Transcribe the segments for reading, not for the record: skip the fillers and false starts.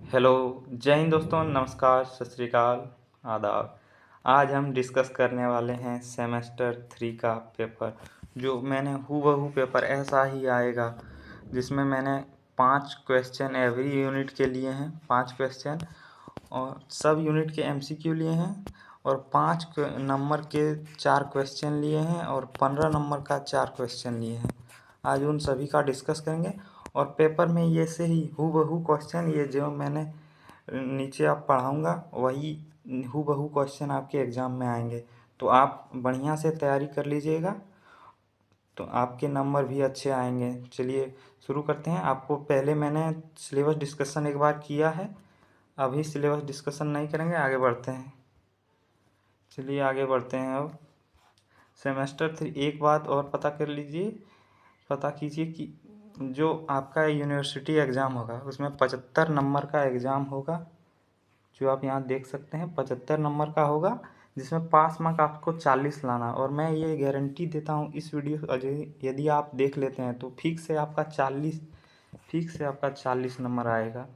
Hello, जय हिंद दोस्तों, नमस्कार, सत श्री अकाल, आदाब। आज हम डिस्कस करने वाले हैं सेमेस्टर 3 का पेपर। जो मैंने हूबहू पेपर ऐसा ही आएगा, जिसमें मैंने 5 क्वेश्चन एवरी यूनिट के लिए हैं, 5 क्वेश्चन और सब यूनिट के एमसीक्यू लिए हैं और 5 नंबर के 4 क्वेश्चन लिए हैं और 15 नंबर का 4 क्वेश्चन लिए हैं। आज उन सभी का डिस्कस करेंगे और पेपर में ये से ही हूबहू क्वेश्चन, ये जो मैंने नीचे आप पढ़ाऊँगा वही हूबहू क्वेश्चन आपके एग्ज़ाम में आएंगे। तो आप बढ़िया से तैयारी कर लीजिएगा, तो आपके नंबर भी अच्छे आएंगे। चलिए शुरू करते हैं। आपको पहले मैंने सिलेबस डिस्कशन एक बार किया है, अभी सिलेबस डिस्कशन नहीं करेंगे, आगे बढ़ते हैं। चलिए आगे बढ़ते हैं। अब सेमेस्टर 3 एक बात और पता कीजिए कि जो आपका यूनिवर्सिटी एग्ज़ाम होगा उसमें 75 नंबर का एग्ज़ाम होगा, जो आप यहाँ देख सकते हैं 75 नंबर का होगा, जिसमें पास मार्क आपको 40 लाना। और मैं ये गारंटी देता हूँ इस वीडियो यदि आप देख लेते हैं तो फिक्स से आपका 40 नंबर आएगा,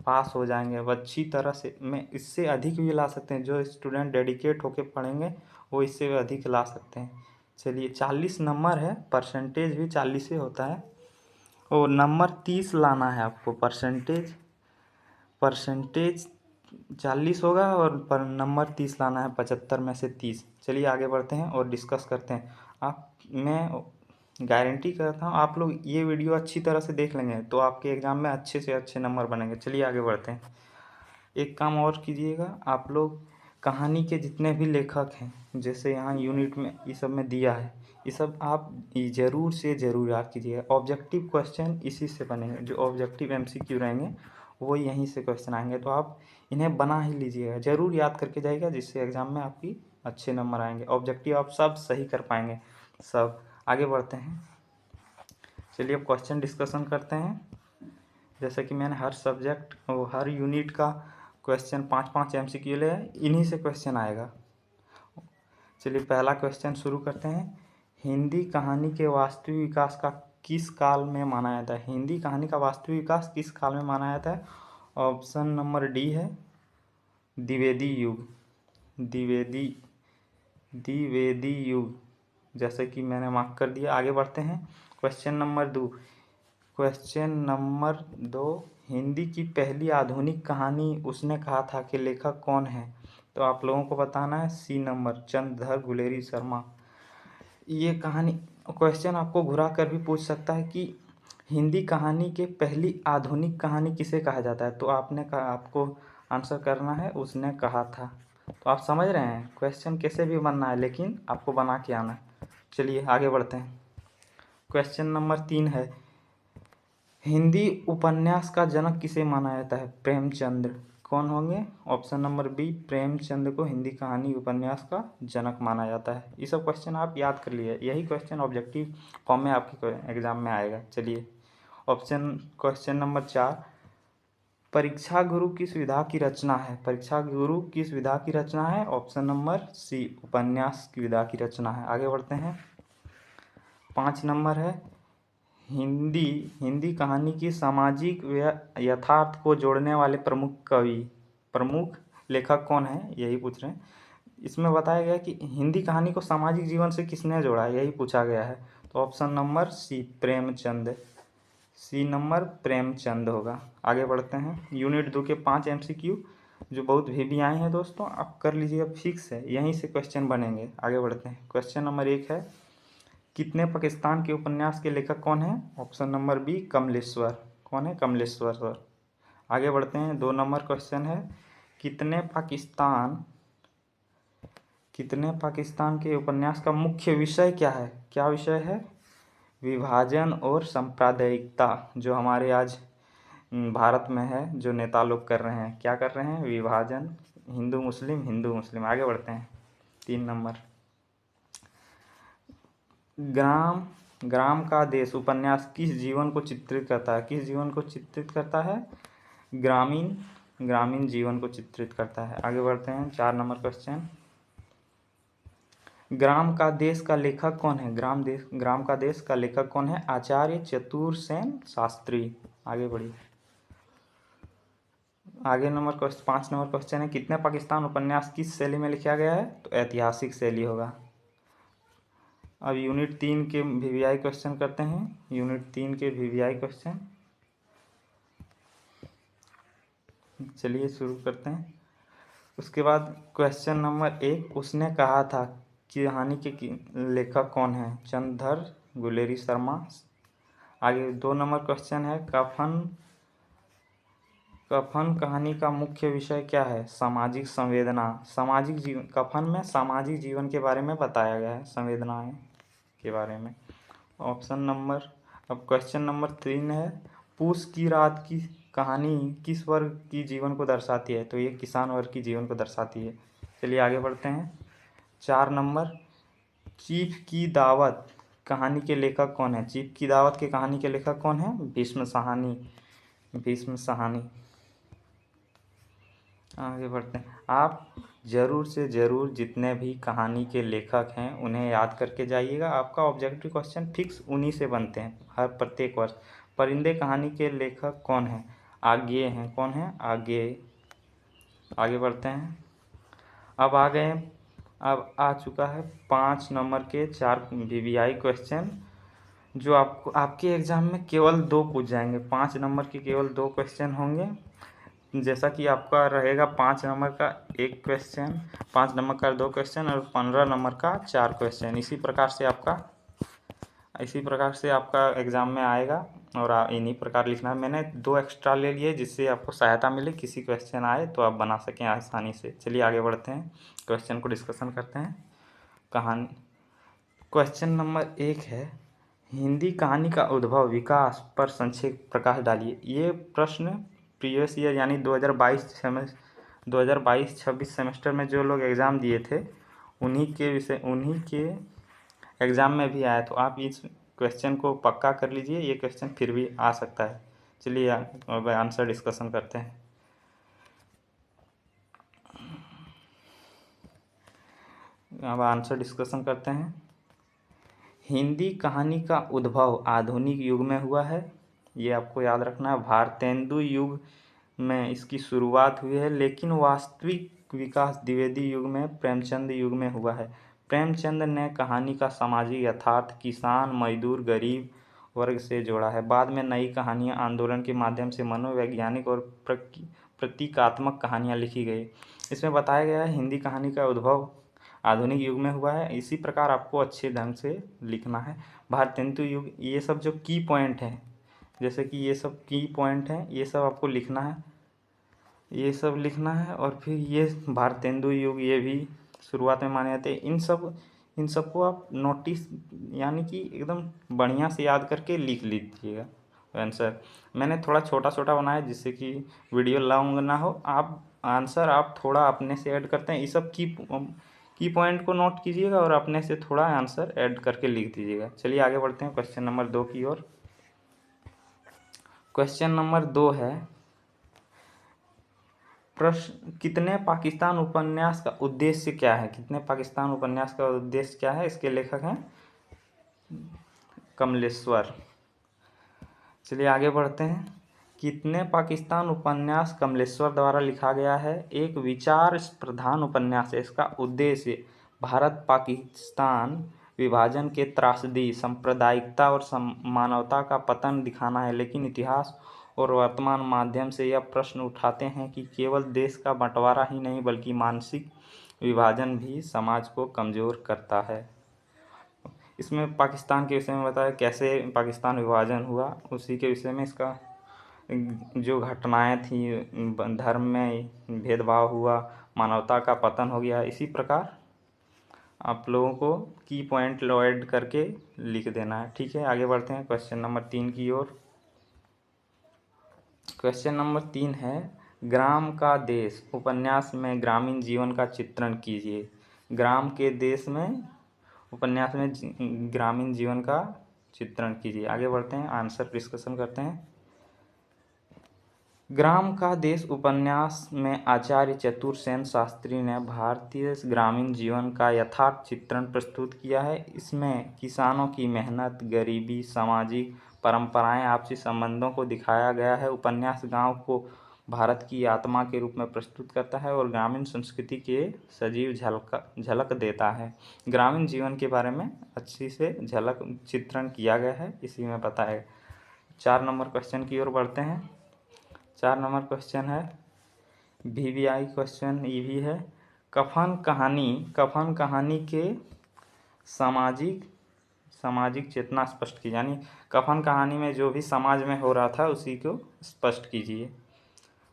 पास हो जाएंगे। अब अच्छी तरह से मैं इससे अधिक भी ला सकते हैं, जो स्टूडेंट डेडिकेट होकर पढ़ेंगे वो इससे भी अधिक ला सकते हैं। चलिए 40 नंबर है, परसेंटेज भी 40 से होता है और नंबर 30 लाना है आपको। परसेंटेज 40 होगा और पर नंबर 30 लाना है, 75 में से 30। चलिए आगे बढ़ते हैं और डिस्कस करते हैं। मैं गारंटी करता हूँ आप लोग ये वीडियो अच्छी तरह से देख लेंगे तो आपके एग्ज़ाम में अच्छे से अच्छे नंबर बनेंगे। चलिए आगे बढ़ते हैं। एक काम और कीजिएगा, आप लोग कहानी के जितने भी लेखक हैं, जैसे यहाँ यूनिट में ये सब में दिया है, ये सब आप ज़रूर से ज़रूर याद कीजिएगा। ऑब्जेक्टिव क्वेश्चन इसी से बनेंगे, जो ऑब्जेक्टिव एमसीक्यू रहेंगे वो यहीं से क्वेश्चन आएंगे, तो आप इन्हें बना ही लीजिएगा, ज़रूर याद करके जाइएगा, जिससे एग्ज़ाम में आपकी अच्छे नंबर आएंगे। ऑब्जेक्टिव आप सब सही कर पाएंगे सब। आगे बढ़ते हैं। चलिए अब क्वेश्चन डिस्कशन करते हैं। जैसे कि मैंने हर सब्जेक्ट और हर यूनिट का क्वेश्चन 5-5 एमसीक्यू ले, इन्हीं से क्वेश्चन आएगा। चलिए पहला क्वेश्चन शुरू करते हैं। हिंदी कहानी के वास्तविक विकास का किस काल में माना जाता है? हिंदी कहानी का वास्तविक विकास किस काल में माना जाता है? ऑप्शन नंबर डी है द्विवेदी युग। द्विवेदी युग, जैसे कि मैंने मार्क कर दिया। आगे बढ़ते हैं। क्वेश्चन नंबर 2, हिंदी की पहली आधुनिक कहानी उसने कहा था कि लेखक कौन है? तो आप लोगों को बताना है। C number Chandradhar Guleri Sharma. ये कहानी क्वेश्चन आपको घुरा कर भी पूछ सकता है कि हिंदी कहानी के पहली आधुनिक कहानी किसे कहा जाता है? तो आपको आंसर करना है उसने कहा था। तो आप समझ रहे हैं क्वेश्चन कैसे भी बनना है, लेकिन आपको बना के आना है। चलिए आगे बढ़ते हैं। क्वेश्चन नंबर 3 है, हिंदी उपन्यास का जनक किसे माना जाता है? प्रेमचंद्र। कौन होंगे? ऑप्शन नंबर बी, प्रेमचंद्र को हिंदी कहानी उपन्यास का जनक माना जाता है। ये सब क्वेश्चन आप याद कर लिए, यही क्वेश्चन ऑब्जेक्टिव फॉर्म में आपके एग्जाम में आएगा। चलिए क्वेश्चन नंबर 4, परीक्षा गुरु किस विधा की रचना है? परीक्षा गुरु किस विधा की रचना है? ऑप्शन नंबर सी, उपन्यास की विधा की रचना है। आगे बढ़ते हैं। 5 नंबर है, हिंदी कहानी की सामाजिक यथार्थ को जोड़ने वाले प्रमुख लेखक कौन है? यही पूछ रहे हैं। इसमें बताया गया कि हिंदी कहानी को सामाजिक जीवन से किसने जोड़ा है, यही पूछा गया है। तो option number C, Premchand. C number Premchand होगा। आगे बढ़ते हैं। यूनिट 2 के 5 एमसीक्यू जो बहुत भी आए हैं दोस्तों, आप कर लीजिएगा, फिक्स है, यहीं से क्वेश्चन बनेंगे। आगे बढ़ते हैं। क्वेश्चन नंबर 1 है, कितने पाकिस्तान के उपन्यास के लेखक कौन है? Option number B, Kamleshwar. कौन है? कमलेश्वर सर। आगे बढ़ते हैं। 2 नंबर क्वेश्चन है, कितने पाकिस्तान के उपन्यास का मुख्य विषय क्या है? क्या विषय है? विभाजन और सांप्रदायिकता, जो हमारे आज भारत में है, जो नेता लोग कर रहे हैं। क्या कर रहे हैं? विभाजन, हिंदू मुस्लिम। आगे बढ़ते हैं। 3 नंबर, ग्राम का देश उपन्यास किस जीवन को चित्रित करता है? किस जीवन को चित्रित करता है? ग्रामीण जीवन को चित्रित करता है। आगे बढ़ते हैं। 4 नंबर क्वेश्चन, ग्राम का देश का लेखक कौन है? ग्राम का देश का लेखक कौन है? आचार्य चतुरसेन शास्त्री। आगे बढ़िए। आगे नंबर क्वेश्चन 5 नंबर क्वेश्चन है, कितने पाकिस्तान उपन्यास किस शैली में लिखा गया है? तो ऐतिहासिक शैली होगा। अब यूनिट 3 के वीवीआई क्वेश्चन करते हैं। यूनिट 3 के वीवीआई क्वेश्चन, चलिए शुरू करते हैं। उसके बाद क्वेश्चन नंबर 1, उसने कहा था कि कहानी के लेखक कौन है? चंद्रधर गुलेरी शर्मा। आगे 2 नंबर क्वेश्चन है, कफन कहानी का मुख्य विषय क्या है? सामाजिक संवेदना। सामाजिक जीवन, कफन में सामाजिक जीवन के बारे में बताया गया है, संवेदनाएं के बारे में। ऑप्शन नंबर, अब क्वेश्चन नंबर 3 है, पूस की रात की कहानी किस वर्ग की जीवन को दर्शाती है? तो ये किसान वर्ग की जीवन को दर्शाती है। चलिए आगे बढ़ते हैं। 4 नंबर, चीफ की दावत कहानी के लेखक कौन है? चीफ की दावत की कहानी के लेखक कौन है? भीष्म साहनी। भीष्म साहनी। आगे बढ़ते हैं। आप ज़रूर से ज़रूर जितने भी कहानी के लेखक हैं उन्हें याद करके जाइएगा। आपका ऑब्जेक्टिव क्वेश्चन फिक्स उन्हीं से बनते हैं हर प्रत्येक वर्ष। परिंदे कहानी के लेखक कौन है? आगे हैं। कौन है? आगे। आगे बढ़ते हैं। अब आ गए, अब आ चुका है 5 नंबर के 4 वीवीआई क्वेश्चन, जो आपको आपके एग्ज़ाम में केवल 2 पूछ जाएंगे। 5 नंबर के केवल 2 क्वेश्चन होंगे। जैसा कि आपका रहेगा 5 नंबर का 1 क्वेश्चन, 5 नंबर का 2 क्वेश्चन और 15 नंबर का 4 क्वेश्चन। इसी प्रकार से आपका एग्ज़ाम में आएगा और इन्हीं प्रकार लिखना है। मैंने 2 एक्स्ट्रा ले लिए जिससे आपको सहायता मिले, किसी क्वेश्चन आए तो आप बना सकें आसानी से। चलिए आगे बढ़ते हैं, क्वेश्चन को डिस्कशन करते हैं। कहानी क्वेश्चन नंबर 1 है, हिंदी कहानी का उद्भव विकास पर संक्षेप प्रकाश डालिए। ये प्रश्न प्रीवियस ईयर यानी 2022-26 सेमेस्टर में जो लोग एग्ज़ाम दिए थे उन्हीं के एग्ज़ाम में भी आया। तो आप इस क्वेश्चन को पक्का कर लीजिए, ये क्वेश्चन फिर भी आ सकता है। चलिए अब आंसर डिस्कशन करते हैं। अब आंसर डिस्कशन करते हैं। हिंदी कहानी का उद्भव आधुनिक युग में हुआ है, ये आपको याद रखना है। भारतेंदु युग में इसकी शुरुआत हुई है, लेकिन वास्तविक विकास द्विवेदी युग में प्रेमचंद युग में हुआ है। प्रेमचंद ने कहानी का सामाजिक यथार्थ किसान मजदूर गरीब वर्ग से जोड़ा है। बाद में नई कहानियाँ आंदोलन के माध्यम से मनोवैज्ञानिक और प्रतीकात्मक कहानियाँ लिखी गई। इसमें बताया गया है हिंदी कहानी का उद्भव आधुनिक युग में हुआ है। इसी प्रकार आपको अच्छे ढंग से लिखना है। भारतेंदु युग, ये सब जो की पॉइंट हैं, जैसे कि ये सब की पॉइंट हैं, ये सब आपको लिखना है, ये सब लिखना है। और फिर ये भारतेंदु युग, ये भी शुरुआत में माने जाते हैं। इन सब को आप नोटिस यानी कि एकदम बढ़िया से याद करके लिख लीजिएगा आंसर। मैंने थोड़ा छोटा छोटा बनाया जिससे कि वीडियो लॉन्ग ना हो। आप आंसर आप थोड़ा अपने से ऐड करते हैं, ये सब की पॉइंट को नोट कीजिएगा और अपने से थोड़ा आंसर ऐड करके लिख दीजिएगा। चलिए आगे बढ़ते हैं क्वेश्चन नंबर 2 की ओर। क्वेश्चन नंबर 2 है, प्रश्न, कितने पाकिस्तान उपन्यास का उद्देश्य क्या है? कितने पाकिस्तान उपन्यास का उद्देश्य क्या है? इसके लेखक हैं कमलेश्वर। चलिए आगे बढ़ते हैं। कितने पाकिस्तान उपन्यास कमलेश्वर द्वारा लिखा गया है? एक विचार प्रधान उपन्यास है। इसका उद्देश्य भारत पाकिस्तान विभाजन के त्रासदी, सांप्रदायिकता और मानवता का पतन दिखाना है। लेकिन इतिहास और वर्तमान माध्यम से यह प्रश्न उठाते हैं कि केवल देश का बंटवारा ही नहीं बल्कि मानसिक विभाजन भी समाज को कमज़ोर करता है। इसमें पाकिस्तान के विषय में बताया कैसे पाकिस्तान विभाजन हुआ, उसी के विषय में इसका जो घटनाएं थी, धर्म में भेदभाव हुआ, मानवता का पतन हो गया। इसी प्रकार आप लोगों को की पॉइंट ऐड करके लिख देना है। ठीक है, आगे बढ़ते हैं क्वेश्चन नंबर 3 की ओर। क्वेश्चन नंबर 3 है, ग्राम का देश उपन्यास में ग्रामीण जीवन का चित्रण कीजिए। ग्राम के देश में उपन्यास में ग्रामीण जीवन का चित्रण कीजिए। आगे बढ़ते हैं, आंसर डिस्कशन करते हैं। ग्राम का देश उपन्यास में आचार्य चतुरसेन शास्त्री ने भारतीय ग्रामीण जीवन का यथार्थ चित्रण प्रस्तुत किया है। इसमें किसानों की मेहनत, गरीबी, सामाजिक परंपराएं, आपसी संबंधों को दिखाया गया है। उपन्यास गांव को भारत की आत्मा के रूप में प्रस्तुत करता है और ग्रामीण संस्कृति के सजीव झलक देता है। ग्रामीण जीवन के बारे में अच्छी से झलक चित्रण किया गया है, इसी में बताया। 4 नंबर क्वेश्चन की ओर बढ़ते हैं। 4 नंबर क्वेश्चन है VVI क्वेश्चन, ये भी है। कफन कहानी के सामाजिक चेतना स्पष्ट की, यानी कफन कहानी में जो भी समाज में हो रहा था उसी को स्पष्ट कीजिए।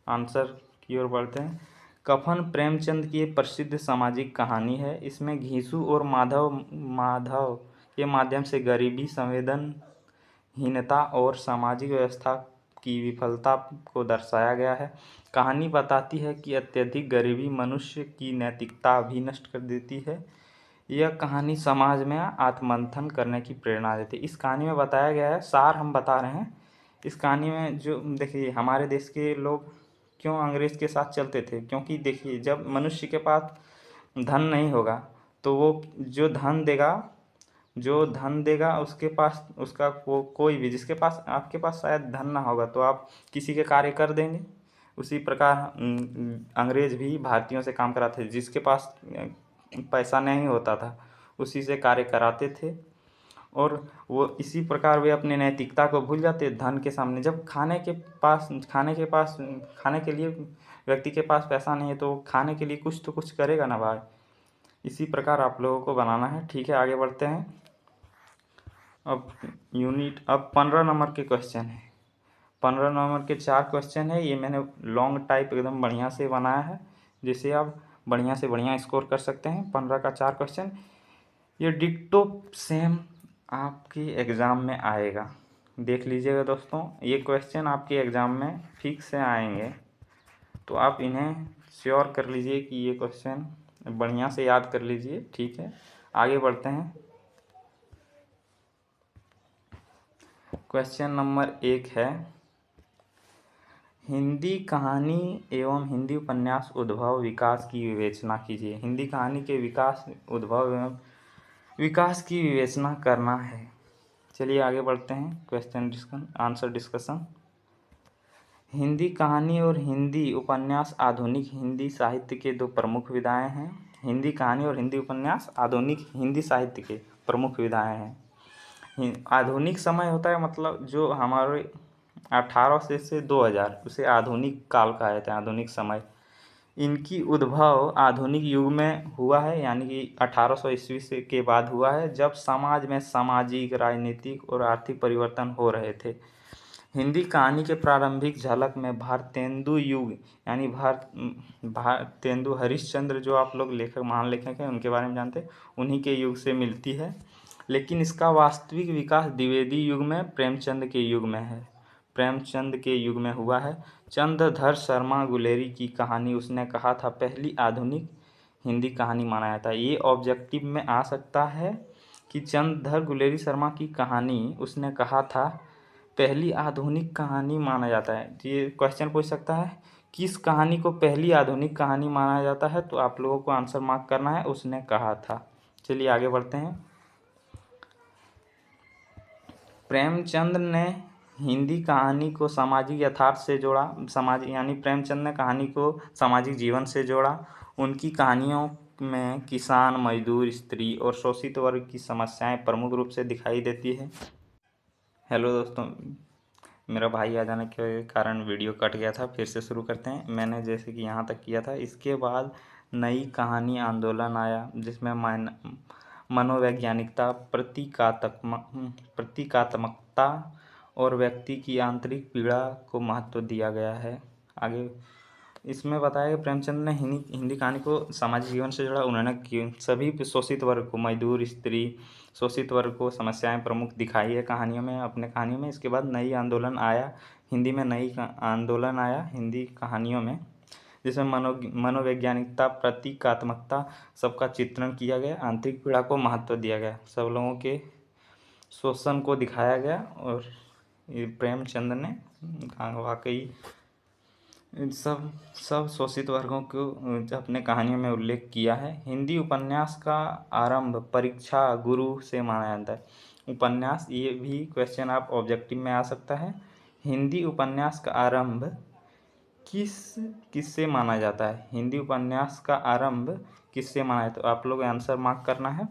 आंसर की ओर बढ़ते हैं। कफन प्रेमचंद की प्रसिद्ध सामाजिक कहानी है। इसमें घीसू और माधव के माध्यम से गरीबी, संवेदनहीनता और सामाजिक व्यवस्था की विफलता को दर्शाया गया है। कहानी बताती है कि अत्यधिक गरीबी मनुष्य की नैतिकता भी नष्ट कर देती है। यह कहानी समाज में आत्ममंथन करने की प्रेरणा देती है। इस कहानी में बताया गया है, सार हम बता रहे हैं। इस कहानी में जो देखिए, हमारे देश के लोग क्यों अंग्रेज़ के साथ चलते थे, क्योंकि देखिए जब मनुष्य के पास धन नहीं होगा तो वो जो धन देगा उसके पास उसका कोई भी, जिसके पास, आपके पास शायद धन ना होगा तो आप किसी के कार्य कर देंगे। उसी प्रकार अंग्रेज़ भी भारतीयों से काम कराते थे। जिसके पास पैसा नहीं होता था उसी से कार्य कराते थे, और वो इसी प्रकार वे अपने नैतिकता को भूल जाते धन के सामने। जब खाने के लिए व्यक्ति के पास पैसा नहीं है तो खाने के लिए कुछ तो कुछ करेगा ना भाई। इसी प्रकार आप लोगों को बनाना है। ठीक है, आगे बढ़ते हैं। अब 15 नंबर के क्वेश्चन है। 15 नंबर के 4 क्वेश्चन है। ये मैंने लॉन्ग टाइप एकदम बढ़िया से बनाया है, जिससे आप बढ़िया से बढ़िया स्कोर कर सकते हैं। 15 का 4 क्वेश्चन, ये डिक्टो सेम आपके एग्ज़ाम में आएगा। देख लीजिएगा दोस्तों, ये क्वेश्चन आपके एग्ज़ाम में फिक्स से आएंगे, तो आप इन्हें श्योर कर लीजिए कि ये क्वेश्चन बढ़िया से याद कर लीजिए। ठीक है, आगे बढ़ते हैं। क्वेश्चन नंबर 1 है, हिंदी कहानी एवं हिंदी उपन्यास उद्भव विकास की विवेचना कीजिए। हिंदी कहानी के विकास, उद्भव एवं विकास की विवेचना करना है। चलिए आगे बढ़ते हैं। Answer discussion. हिंदी कहानी और हिंदी उपन्यास आधुनिक हिंदी साहित्य के 2 प्रमुख विधाएं हैं। हिंदी कहानी और हिंदी उपन्यास आधुनिक हिंदी साहित्य के प्रमुख विधाएं हैं। आधुनिक समय होता है, मतलब जो हमारे 1800 से 2000, उसे आधुनिक काल कहा जाता है, आधुनिक समय। इनकी उद्भव आधुनिक युग में हुआ है, यानी कि 1800 ईस्वी से के बाद हुआ है, जब समाज में सामाजिक, राजनीतिक और आर्थिक परिवर्तन हो रहे थे। हिंदी कहानी के प्रारंभिक झलक में भारतेंदु युग, यानी भारतेंदु हरिश्चंद्र, जो आप लोग लेखक, महान लेखक हैं, उनके बारे में जानते हैं, उन्हीं के युग से मिलती है। लेकिन इसका वास्तविक विकास द्विवेदी युग में प्रेमचंद के युग में है, प्रेमचंद के युग में हुआ है। चंद्रधर शर्मा गुलेरी की कहानी उसने कहा था पहली आधुनिक हिंदी कहानी माना जाता है। ये ऑब्जेक्टिव में आ सकता है कि चंद्रधर गुलेरी शर्मा की कहानी उसने कहा था पहली आधुनिक कहानी माना जाता है। तो ये क्वेश्चन पूछ सकता है किस कहानी को पहली आधुनिक कहानी माना जाता है, तो आप लोगों को आंसर मार्क करना है, उसने कहा था। चलिए आगे बढ़ते हैं। प्रेमचंद ने हिंदी कहानी को सामाजिक यथार्थ से जोड़ा। यानी प्रेमचंद ने कहानी को सामाजिक जीवन से जोड़ा। उनकी कहानियों में किसान, मजदूर, स्त्री और शोषित वर्ग की समस्याएं प्रमुख रूप से दिखाई देती है। हेलो दोस्तों, मेरा भाई आ जाने के कारण वीडियो कट गया था, फिर से शुरू करते हैं। मैंने जैसे कि यहाँ तक किया था, इसके बाद नई कहानी आंदोलन आया, जिसमें मनोवैज्ञानिकता, प्रतीकात्मकता और व्यक्ति की आंतरिक पीड़ा को महत्व दिया गया है। आगे इसमें बताया कि प्रेमचंद ने हिंदी कहानी को सामाजिक जीवन से जोड़ा। उन्होंने सभी शोषित वर्ग को, मजदूर, स्त्री, शोषित वर्ग को समस्याएं प्रमुख दिखाई है कहानियों में, अपने कहानियों में। इसके बाद नई आंदोलन आया, हिंदी में नई आंदोलन आया हिंदी कहानियों में, जिसमें मनोवैज्ञानिकता, प्रतीकात्मकता सबका चित्रण किया गया, आंतरिक पीड़ा को महत्व दिया गया, सब लोगों के शोषण को दिखाया गया। और ये प्रेमचंद ने वाकई सब शोषित वर्गों को अपने कहानियों में उल्लेख किया है। हिंदी उपन्यास का आरंभ परीक्षा गुरु से माना जाता है। उपन्यास, ये भी क्वेश्चन आप ऑब्जेक्टिव में आ सकता है। हिंदी उपन्यास का आरंभ किससे माना जाता है? हिंदी उपन्यास का आरंभ किससे माना है? तो आप लोग आंसर मार्क करना है।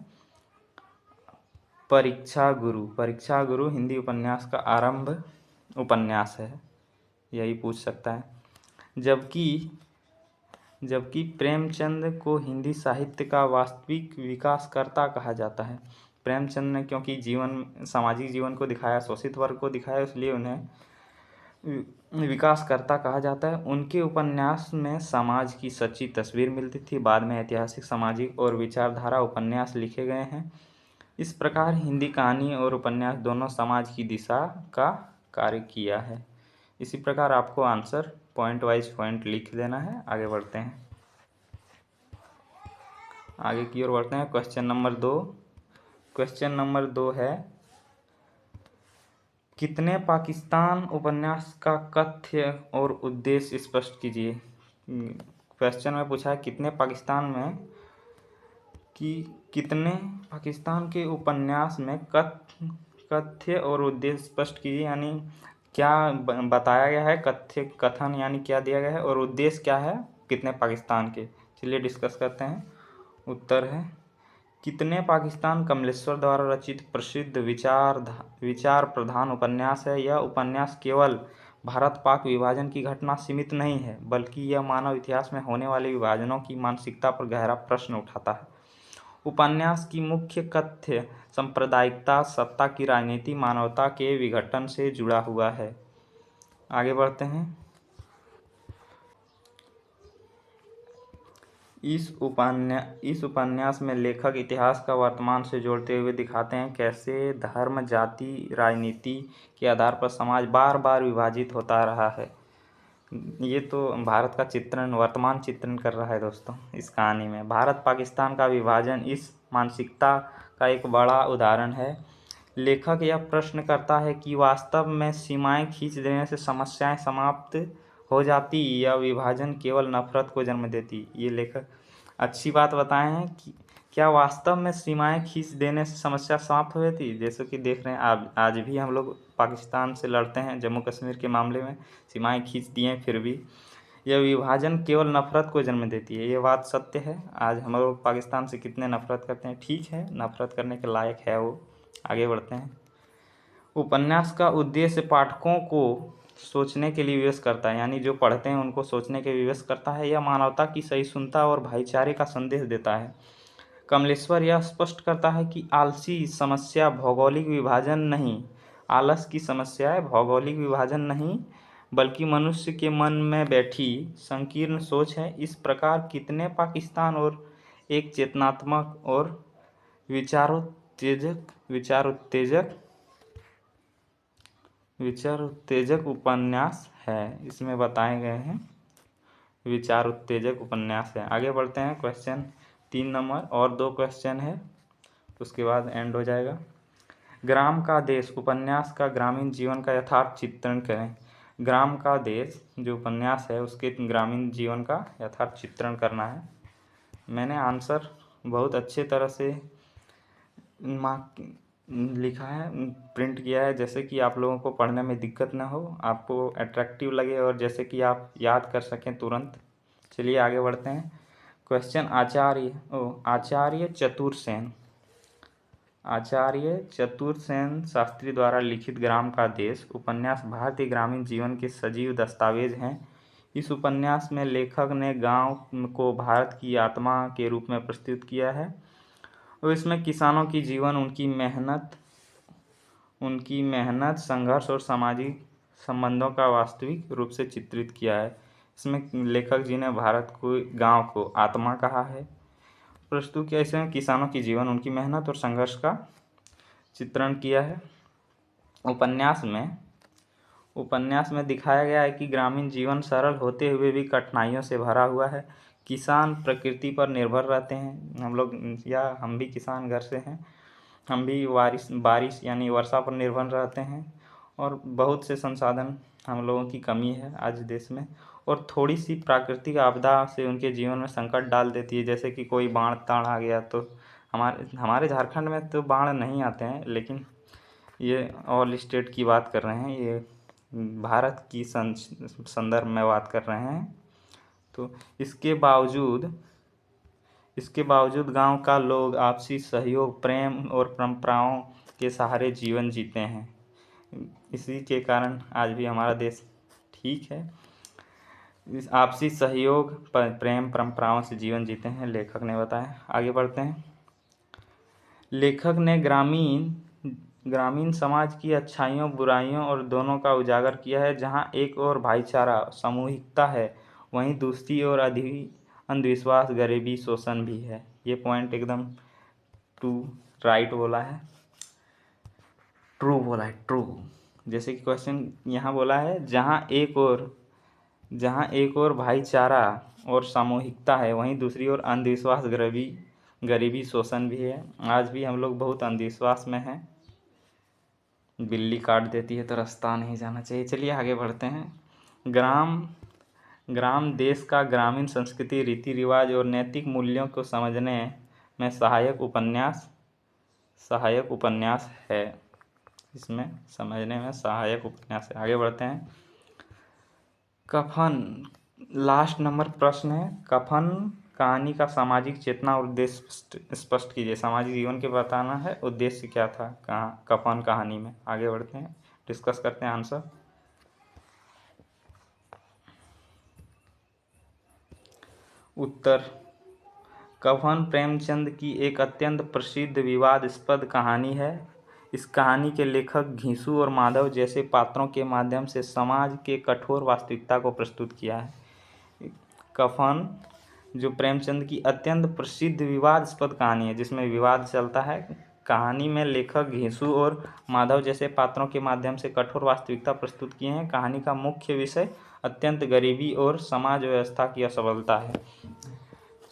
परीक्षा गुरु हिंदी उपन्यास का आरंभ उपन्यास है, यही पूछ सकता है। जबकि प्रेमचंद को हिंदी साहित्य का वास्तविक विकासकर्ता कहा जाता है। प्रेमचंद ने क्योंकि सामाजिक जीवन को दिखाया, शोषित वर्ग को दिखाया, इसलिए उन्हें विकासकर्ता कहा जाता है। उनके उपन्यास में समाज की सच्ची तस्वीर मिलती थी। बाद में ऐतिहासिक, सामाजिक और विचारधारा उपन्यास लिखे गए हैं। इस प्रकार हिंदी कहानी और उपन्यास दोनों समाज की दिशा का कार्य किया है। इसी प्रकार आपको आंसर पॉइंट वाइज पॉइंट लिख देना है। आगे बढ़ते हैं, आगे की ओर बढ़ते हैं। क्वेश्चन नंबर 2 है, कितने पाकिस्तान उपन्यास का कथ्य और उद्देश्य स्पष्ट कीजिए। क्वेश्चन में पूछा है कितने पाकिस्तान के उपन्यास में कथ्य और उद्देश्य स्पष्ट कीजिए, यानी क्या बताया गया है, कथन यानी क्या दिया गया है, और उद्देश्य क्या है कितने पाकिस्तान के। चलिए डिस्कस करते हैं। उत्तर है, कितने पाकिस्तान कमलेश्वर द्वारा रचित प्रसिद्ध विचार प्रधान उपन्यास है। यह उपन्यास केवल भारत पाक विभाजन की घटना सीमित नहीं है, बल्कि यह मानव इतिहास में होने वाले विभाजनों की मानसिकता पर गहरा प्रश्न उठाता है। उपन्यास की मुख्य कथ्य सांप्रदायिकता, सत्ता की राजनीति, मानवता के विघटन से जुड़ा हुआ है। आगे बढ़ते हैं। इस उपन्यास में लेखक इतिहास का वर्तमान से जोड़ते हुए दिखाते हैं कैसे धर्म, जाति, राजनीति के आधार पर समाज बार बार विभाजित होता रहा है। ये तो भारत का वर्तमान चित्रण कर रहा है दोस्तों। इस कहानी में भारत पाकिस्तान का विभाजन इस मानसिकता का एक बड़ा उदाहरण है। लेखक यह प्रश्न करता है कि वास्तव में सीमाएं खींच देने से समस्याएं समाप्त हो जाती या विभाजन केवल नफरत को जन्म देती। ये लेखक अच्छी बात बताए हैं कि क्या वास्तव में सीमाएं खींच देने से समस्या समाप्त हो जाती। जैसे कि देख रहे हैं आज भी हम लोग पाकिस्तान से लड़ते हैं, जम्मू कश्मीर के मामले में सीमाएं खींच दी हैं, फिर भी यह विभाजन केवल नफरत को जन्म देती है। ये बात सत्य है। आज हम लोग पाकिस्तान से कितने नफरत करते हैं, ठीक है, नफरत करने के लायक है वो। आगे बढ़ते हैं। उपन्यास का उद्देश्य पाठकों को सोचने के लिए विवश करता है, यानी जो पढ़ते हैं उनको सोचने के विवश करता है। यह मानवता की सहिष्णुता और भाईचारे का संदेश देता है। कमलेश्वर यह स्पष्ट करता है कि आलसी समस्या भौगोलिक विभाजन नहीं, आलस की समस्या है भौगोलिक विभाजन नहीं, बल्कि मनुष्य के मन में बैठी संकीर्ण सोच है। इस प्रकार कितने पाकिस्तान और एक चेतनात्मक और विचार उत्तेजक उपन्यास है। इसमें बताए गए हैं विचार उत्तेजक उपन्यास है। आगे बढ़ते हैं। क्वेश्चन 3 नंबर, और 2 क्वेश्चन है, उसके बाद एंड हो जाएगा। ग्राम का देश उपन्यास का ग्रामीण जीवन का यथार्थ चित्रण करें। ग्राम का देश जो उपन्यास है उसके ग्रामीण जीवन का यथार्थ चित्रण करना है। मैंने आंसर बहुत अच्छे तरह से लिखा है, प्रिंट किया है, जैसे कि आप लोगों को पढ़ने में दिक्कत ना हो, आपको अट्रैक्टिव लगे और जैसे कि आप याद कर सकें तुरंत। चलिए आगे बढ़ते हैं। क्वेश्चन, आचार्य चतुरसेन शास्त्री द्वारा लिखित ग्राम का देश उपन्यास भारतीय ग्रामीण जीवन के सजीव दस्तावेज हैं। इस उपन्यास में लेखक ने गांव को भारत की आत्मा के रूप में प्रस्तुत किया है और इसमें किसानों की जीवन, उनकी मेहनत, संघर्ष और सामाजिक संबंधों का वास्तविक रूप से चित्रित किया है। इसमें लेखक जी ने भारत को, गांव को आत्मा कहा है, प्रस्तुत किया। इसमें किसानों की जीवन, उनकी मेहनत और संघर्ष का चित्रण किया है। उपन्यास में दिखाया गया है कि ग्रामीण जीवन सरल होते हुए भी कठिनाइयों से भरा हुआ है। किसान प्रकृति पर निर्भर रहते हैं। हम भी किसान घर से हैं। हम भी बारिश यानी वर्षा पर निर्भर रहते हैं और बहुत से संसाधन हम लोगों की कमी है आज देश में, और थोड़ी सी प्राकृतिक आपदा से उनके जीवन में संकट डाल देती है। जैसे कि कोई बाढ़ ताड़ आ गया तो हमारे झारखंड में तो बाढ़ नहीं आते हैं, लेकिन ये ऑल स्टेट की बात कर रहे हैं, ये भारत की संदर्भ में बात कर रहे हैं। तो इसके बावजूद गांव का लोग आपसी सहयोग, प्रेम और परंपराओं के सहारे जीवन जीते हैं। इसी के कारण आज भी हमारा देश ठीक है। इस आपसी सहयोग, प्रेम, परंपराओं से जीवन जीते हैं, लेखक ने बताया। आगे बढ़ते हैं। लेखक ने ग्रामीण समाज की अच्छाइयों, बुराइयों और दोनों का उजागर किया है। जहां एक ओर भाईचारा, सामूहिकता है, वहीं दूसरी ओर अंधविश्वास, गरीबी, शोषण भी है। ये पॉइंट एकदम राइट बोला है, ट्रू बोला है, ट्रू। जैसे कि क्वेश्चन यहाँ बोला है, जहाँ एक ओर भाईचारा और सामूहिकता है, वहीं दूसरी ओर अंधविश्वास, गरीबी, शोषण भी है। आज भी हम लोग बहुत अंधविश्वास में हैं। बिल्ली काट देती है तो रास्ता नहीं जाना चाहिए। चलिए आगे बढ़ते हैं। ग्राम देश का ग्रामीण संस्कृति, रीति रिवाज और नैतिक मूल्यों को समझने में सहायक उपन्यास है। इसमें समझने में सहायक उपन्यास है। आगे बढ़ते हैं। कफन, लास्ट नंबर प्रश्न है। कफन कहानी का सामाजिक चेतना और उद्देश्य स्पष्ट कीजिए। सामाजिक जीवन के बताना है, उद्देश्य क्या था कफन कहानी में। आगे बढ़ते हैं, डिस्कस करते हैं आंसर। उत्तर, कफन प्रेमचंद की एक अत्यंत प्रसिद्ध विवादास्पद कहानी है। इस कहानी के लेखक घीसू और माधव जैसे पात्रों के माध्यम से समाज के कठोर वास्तविकता को प्रस्तुत किया है। कफन जो प्रेमचंद की अत्यंत प्रसिद्ध विवादास्पद कहानी है, जिसमें विवाद चलता है। कहानी में लेखक घीसू और माधव जैसे पात्रों के माध्यम से कठोर वास्तविकता प्रस्तुत किए हैं। कहानी का मुख्य विषय अत्यंत गरीबी और समाज व्यवस्था की असफलता है।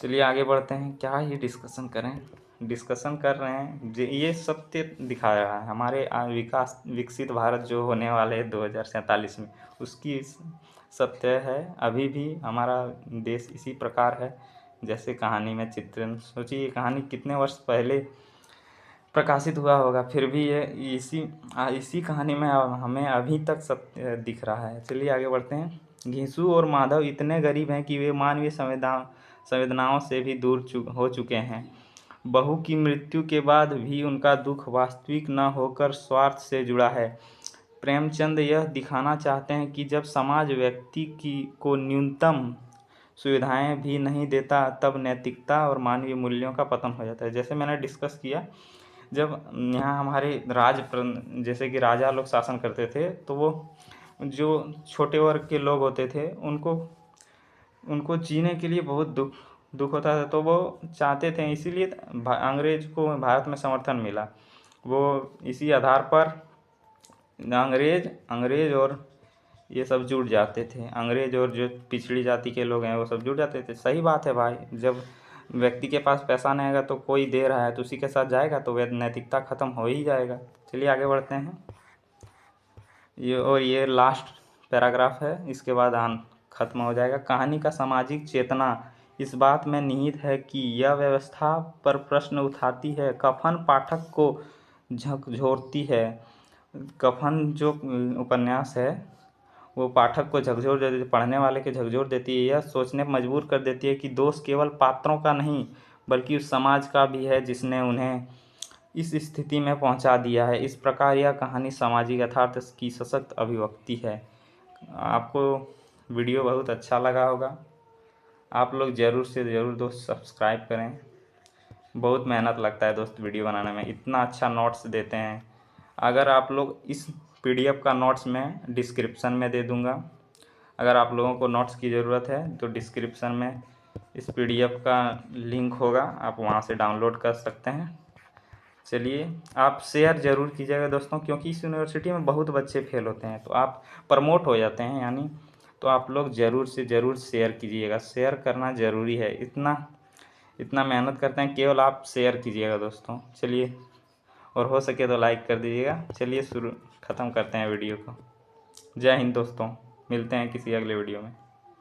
चलिए आगे बढ़ते हैं। क्या ये डिस्कशन कर रहे हैं। ये सत्य दिखा रहा है हमारे विकसित भारत जो होने वाले है 2047 में, उसकी सत्य है। अभी भी हमारा देश इसी प्रकार है जैसे कहानी में चित्रण। सोचिए ये कहानी कितने वर्ष पहले प्रकाशित हुआ होगा, फिर भी ये इसी कहानी में हमें अभी तक सत्य दिख रहा है। चलिए आगे बढ़ते हैं। घीसू और माधव इतने गरीब हैं कि वे मानवीय संवेदनाओं से भी दूर हो चुके हैं। बहू की मृत्यु के बाद भी उनका दुख वास्तविक न होकर स्वार्थ से जुड़ा है। प्रेमचंद यह दिखाना चाहते हैं कि जब समाज व्यक्ति को न्यूनतम सुविधाएं भी नहीं देता, तब नैतिकता और मानवीय मूल्यों का पतन हो जाता है। जैसे मैंने डिस्कस किया, जब यहाँ हमारे जैसे कि राजा लोग शासन करते थे, तो वो जो छोटे वर्ग के लोग होते थे उनको जीने के लिए बहुत दुख होता था। तो वो चाहते थे, इसीलिए अंग्रेज को भारत में समर्थन मिला। वो इसी आधार पर अंग्रेज और ये सब जुट जाते थे। अंग्रेज और जो पिछड़ी जाति के लोग हैं वो सब जुट जाते थे। सही बात है भाई, जब व्यक्ति के पास पैसा नहीं आएगा तो कोई दे रहा है तो उसी के साथ जाएगा, तो वह नैतिकता खत्म हो ही जाएगा। चलिए आगे बढ़ते हैं। ये लास्ट पैराग्राफ है, इसके बाद खत्म हो जाएगा। कहानी का सामाजिक चेतना इस बात में निहित है कि यह व्यवस्था पर प्रश्न उठाती है। कफन पाठक को झकझोरती है। कफन जो उपन्यास है वो पाठक को झकझोर देती है, पढ़ने वाले के झकझोर देती है। यह सोचने पर मजबूर कर देती है कि दोष केवल पात्रों का नहीं बल्कि उस समाज का भी है जिसने उन्हें इस स्थिति में पहुंचा दिया है। इस प्रकार यह कहानी सामाजिक यथार्थ की सशक्त अभिव्यक्ति है। आपको वीडियो बहुत अच्छा लगा होगा। आप लोग ज़रूर से ज़रूर दोस्त सब्सक्राइब करें। बहुत मेहनत लगता है दोस्त वीडियो बनाने में, इतना अच्छा नोट्स देते हैं। अगर आप लोग इस PDF का नोट्स मैं डिस्क्रिप्शन में दे दूँगा। अगर आप लोगों को नोट्स की ज़रूरत है तो डिस्क्रिप्शन में इस PDF का लिंक होगा, आप वहाँ से डाउनलोड कर सकते हैं। चलिए आप शेयर ज़रूर कीजिएगा दोस्तों, क्योंकि इस यूनिवर्सिटी में बहुत बच्चे फेल होते हैं तो आप प्रमोट हो जाते हैं यानी, तो आप लोग ज़रूर से ज़रूर शेयर कीजिएगा। शेयर करना ज़रूरी है, इतना मेहनत करते हैं, केवल आप शेयर कीजिएगा दोस्तों। चलिए, और हो सके तो लाइक कर दीजिएगा। चलिए ख़त्म करते हैं वीडियो को। जय हिंद दोस्तों, मिलते हैं किसी अगले वीडियो में।